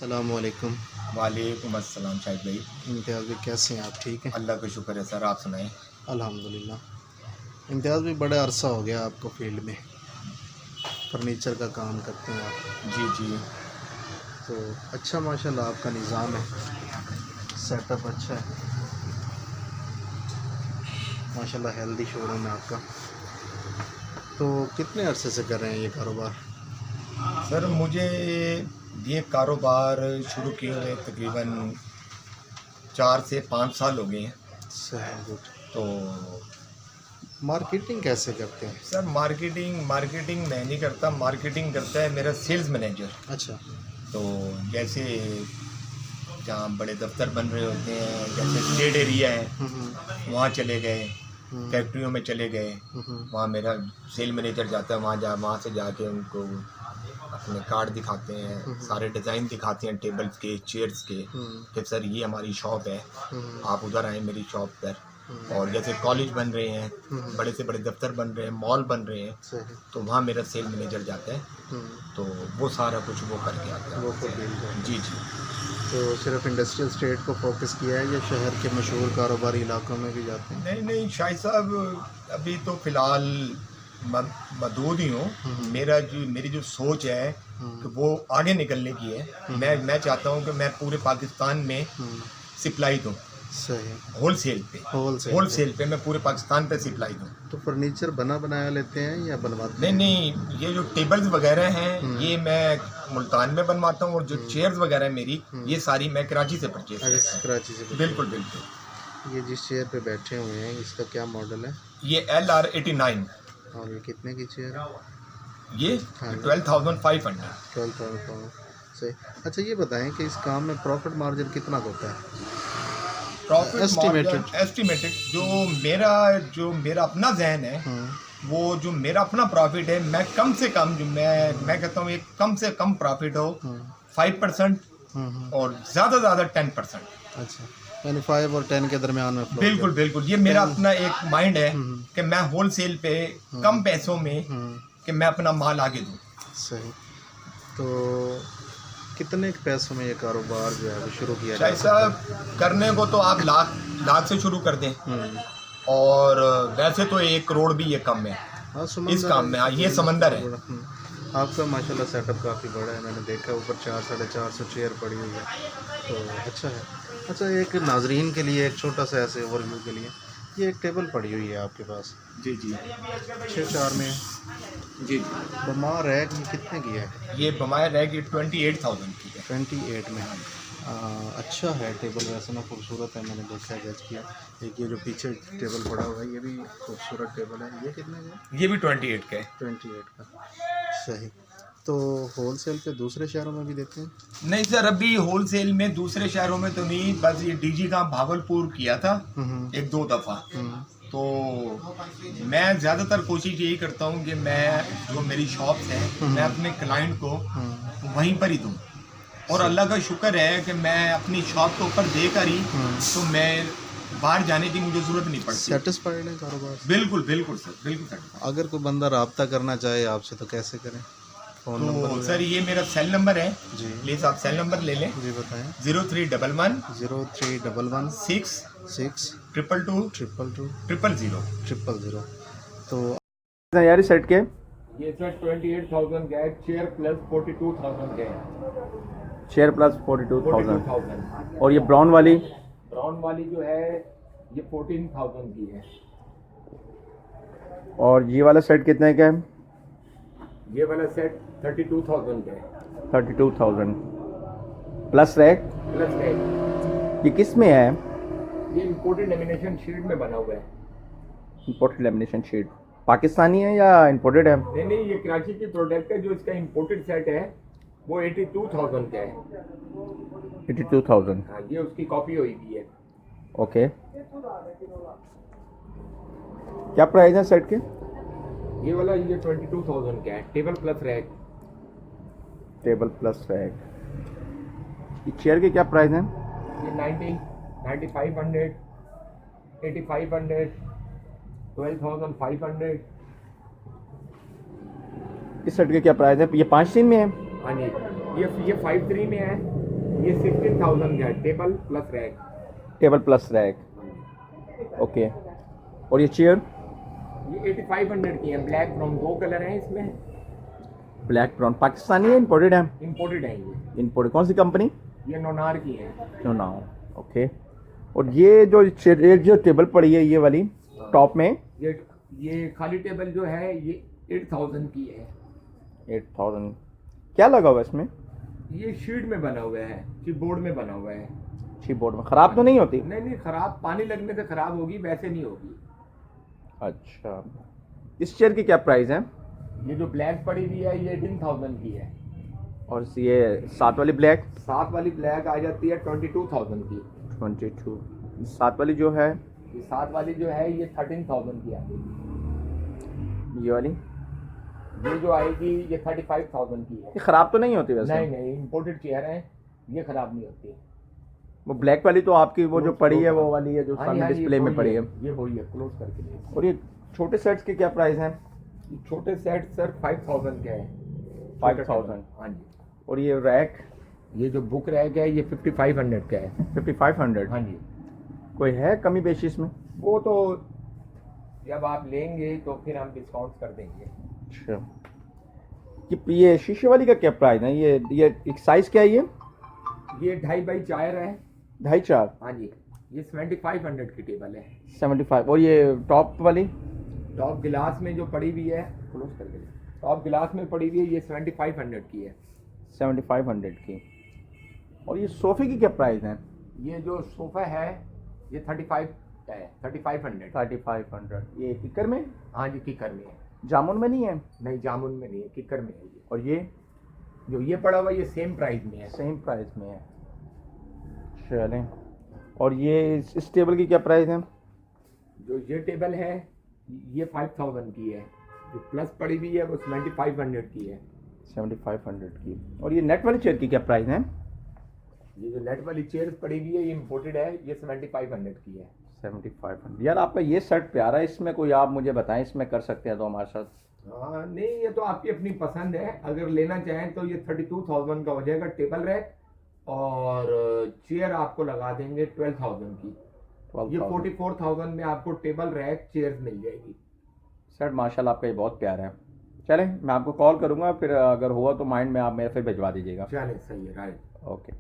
अस्सलामुअलैकुम। वालेकुम अस्सलाम शाहिद भाई। इम्तियाज़ भाई कैसे हैं आप? ठीक हैं? अल्लाह का शुक्र है सर, आप सुनाएं। अल्हम्दुलिल्लाह। इम्तियाज़ भाई बड़ा अरसा हो गया आपको फील्ड में, फर्नीचर का काम करते हैं आप, जी जी। तो अच्छा माशाल्लाह आपका निज़ाम है, सेटअप अच्छा है माशाल्लाह, हेल्दी शोरूम है आपका। तो कितने अरसे से कर रहे हैं ये कारोबार? सर मुझे ये कारोबार शुरू किए हुए तकरीबन 4 से 5 साल हो गए हैं। सही, गुड। तो मार्केटिंग कैसे करते हैं? सर मार्केटिंग मैं नहीं करता, मार्केटिंग करता है मेरा सेल्स मैनेजर। अच्छा। तो जैसे जहाँ बड़े दफ्तर बन रहे होते हैं, जैसे ट्रेड एरिया है, हम्म। वहाँ चले गए, हम्म। फैक्ट्रियों में चले गए, हम्म। वहाँ मेरा सेल मैनेजर जाता है, वहाँ से जाके उनको अपने कार्ड दिखाते हैं, सारे डिज़ाइन दिखाते हैं टेबल्स के, चेयर्स के, कि सर ये हमारी शॉप है, आप उधर आए मेरी शॉप पर। और जैसे कॉलेज बन रहे हैं, बड़े से बड़े दफ्तर बन रहे हैं, मॉल बन रहे हैं, सही। तो वहाँ मेरा सेल मैनेजर जाता है, तो वो सारा कुछ वो करके आता है। वो कर देंगे। जी जी। तो सिर्फ इंडस्ट्रियल स्टेट को फोकस किया है या शहर के मशहूर कारोबारी इलाकों में भी जाते हैं? नहीं नहीं शाहिद साहब, अभी तो फ़िलहाल मदूद ही हूँ। मेरी जो सोच है कि वो आगे निकलने की है। मैं चाहता हूँ कि मैं पूरे पाकिस्तान में सप्लाई दूँ, सही। होलसेल पे मैं पूरे पाकिस्तान पे सप्लाई दूँ। तो फर्नीचर बना बनाया लेते हैं या बनवाते हैं? नहीं, ये जो टेबल्स वगैरह हैं ये मैं मुल्तान में बनवाता हूँ, और जो चेयर्स वगैरह है मेरी, ये सारी मैं कराची से परचेज अरे करता हूँ। कराची से? बिल्कुल बिल्कुल। ये जिस चेयर पे बैठे हुए हैं इसका क्या मॉडल है? ये LR89। और ये कितने की चेयर है? ये हाँ, 12,500। 12,000 सही। अच्छा ये बताएं कि इस काम में प्रॉफिट मार्जिन कितना होता है? Profit estimated. एस्टिमेटेड जो मेरा अपना जहन है, वो जो मेरा अपना प्रॉफिट है, मैं कम से कम जो मैं कहता हूँ, एक कम से कम प्रॉफिट हो 5% और ज़्यादा 10%। अच्छा, यानी 5 और 10 के दरमियान में flow बिल्कुल जाए। बिल्कुल, ये मेरा अपना एक माइंड है कि मैं होलसेल पे कम पैसों में कि मैं अपना माल आगे दूँ। सही। तो कितने पैसों में ये कारोबार जो है वो शुरू किया जा शायद सकता है? साहब, करने को तो आप लाख से शुरू कर दें, और वैसे तो 1 करोड़ भी ये कम है हाँ, इस काम में। ये समंदर है। आपका माशाल्लाह सेटअप काफ़ी बड़ा है, मैंने देखा ऊपर 400-450 चेयर पड़ी हुई है, तो अच्छा है। अच्छा, एक नाजरीन के लिए एक छोटा सा ऐसे ओवरव्यू के लिए, ये एक टेबल पड़ी हुई है आपके पास, जी जी 6-4 में, जी। बमा रैक में कितने की है? ये बमाया रैग 28,000 की है। 28 में। अच्छा है टेबल, वैसे ना खूबसूरत है, मैंने देखा है, जज किया। एक ये जो पीछे टेबल पड़ा हुआ है ये भी खूबसूरत टेबल है, ये कितने का है? ये भी 28 का है। 28 का। सही। तो होलसेल पे दूसरे शहरों में भी देते हैं? नहीं सर, अभी होलसेल में दूसरे शहरों में तो नहीं, बस ये डीजी का भावलपुर किया था 1-2 दफ़ा। तो मैं ज़्यादातर कोशिश यही करता हूँ कि मैं जो मेरी शॉप्स हैं, मैं अपने क्लाइंट को वहीं पर ही दूँ, और अल्लाह का शुक्र है कि मैं अपनी शॉप के ऊपर देकर ही, तो मैं बाहर जाने की मुझे ज़रूरत नहीं पड़ती। सेटिस्फाइड है कारोबार? बिल्कुल बिल्कुल सर, बिल्कुल सर। अगर कोई बंदा रब्ता करना चाहे आपसे तो कैसे करें? फ़ोन नंबर तो सर ये मेरा सेल नंबर है जी, प्लीज़ आप सेल नंबर ले लें। जी बताएं। 0311 0311 6 6 222 222 000। 000। तो यार सेट के ये सर 28,000 का है, चेयर प्लस 42,000 का है। Share plus 42,000। 42,000। और ये ब्राउन वाली? ब्राउन वाली जो है ये 14,000 की है। और ये वाला सेट कितने का है? ये वाला सेट 32,000 का है, 32,000 प्लस रैक। प्लस है। ये किस में है? ये इम्पोर्टेड लेमिनेशन शीट में बना हुआ है। इंपोर्टेड लेमिनेशन शीट पाकिस्तानी है या इंपोर्टेड है? नहीं, ये कराची की प्रोडक्ट है। जो इसका इम्पोर्टेड सेट है वो 82,000 का है। 82,000। हाँ, ये उसकी कॉपी हुई भी है। ओके, क्या प्राइस है सेट के? ये वाला ये 22,000 का है, table plus rack. Table plus rack. ये चेयर के क्या प्राइस हैं? ये 90, 9500, 8500, 12,500। इस सेट के क्या प्राइस है? ये 5 दिन में है? हाँ जी, ये 53 में है, ये 16,000 का है, table plus rack. Table plus rack, okay. और ये चेयर? ये 8500 की है, ब्लैक ब्राउन, 2 कलर हैं इसमें। ब्लैक ब्राउन पाकिस्तानी है, इंपोर्टेड है? इंपोर्टेड है ये। इंपोर्टेड, कौन सी कंपनी? ये नोनार की है। No now, okay. और ये जो एक जो टेबल पड़ी है ये वाली टॉप में, ये खाली टेबल जो है ये 8000 की है। 8000 क्या लगा हुआ है इसमें? ये शीट में बना हुआ है, कीबोर्ड में बना हुआ है। कीबोर्ड में ख़राब तो नहीं होती? नहीं नहीं, खराब पानी लगने से खराब होगी, वैसे नहीं होगी। अच्छा, इस चेयर की क्या प्राइस है? ये जो ब्लैक पड़ी हुई है ये 18,000 की है। और ये साथ वाली ब्लैक? साथ वाली ब्लैक आ जाती है 22,000 की। 22। साथ वाली जो है? ये साथ वाली जो है ये 13,000 की आएगी। ये वाली? ये जो आएगी ये 35,000 की है। ये ख़राब तो नहीं होती वैसे? नहीं नहीं, इंपोर्टेड चेयर है, ये खराब नहीं होती। वो ब्लैक वाली तो आपकी वो जो पड़ी है वो वाली है जो हाँ, सामने हाँ, डिस्प्ले में पड़ी है। ये वही है, क्लोज करके लिए। और ये छोटे सेट्स के क्या प्राइस हैं? छोटे सेट सर 5000 के हैं। 5000? हाँ जी। और ये रैक? ये जो बुक रैक है ये 5500 का है। 5500? हाँ जी। कोई है कमी पेशी इसमें? वो तो जब आप लेंगे तो फिर हम डिस्काउंट कर देंगे। अच्छा, ये शीशे वाली का क्या प्राइस है? ये एक साइज क्या है ये? 2.5 बाई 4 है। 2.5-4? हाँ जी। ये 7500 की टेबल है। 75। और ये टॉप वाली? टॉप गिलास में जो पड़ी हुई है, क्लोज करके ले। टॉप गिलास में पड़ी हुई है ये 7500 की है। 7500 की। और ये सोफे की क्या प्राइस है? ये जो सोफा है ये 35 का है, 3500। 3500। ये किकर में? हाँ जी, किकर में है। जामुन में नहीं है? नहीं, जामुन में नहीं है, किकर में है ये। और ये जो ये पड़ा हुआ ये सेम प्राइस में है। सेम प्राइस में है, चलें। और ये इस टेबल की क्या प्राइस है? जो ये टेबल है ये 5000 की है। जो प्लस पड़ी हुई है वो 7500 की है। 7500 की। और ये नेट वाली चेयर की क्या प्राइस है? ये जो नेट वाली चेयर पड़ी हुई है ये इम्पोर्टेड है, ये 7500 की है। 7500। यार आपका ये सेट प्यारा है, इसमें कोई आप मुझे बताएं इसमें कर सकते हैं तो हमारे साथ। हाँ नहीं, ये तो आपकी अपनी पसंद है। अगर लेना चाहें तो ये 32,000 का हो जाएगा टेबल रैक, और चेयर आपको लगा देंगे 12,000 की। ये 44,000 में आपको टेबल रैक चेयर मिल जाएगी। सेट माशाल्लाह आपका ये बहुत प्यारा है। चलें, मैं आपको कॉल करूंगा, फिर अगर हुआ तो माइंड में आप मेरे फिर भिजवा दीजिएगा। चले, सही है, राइट। ओके।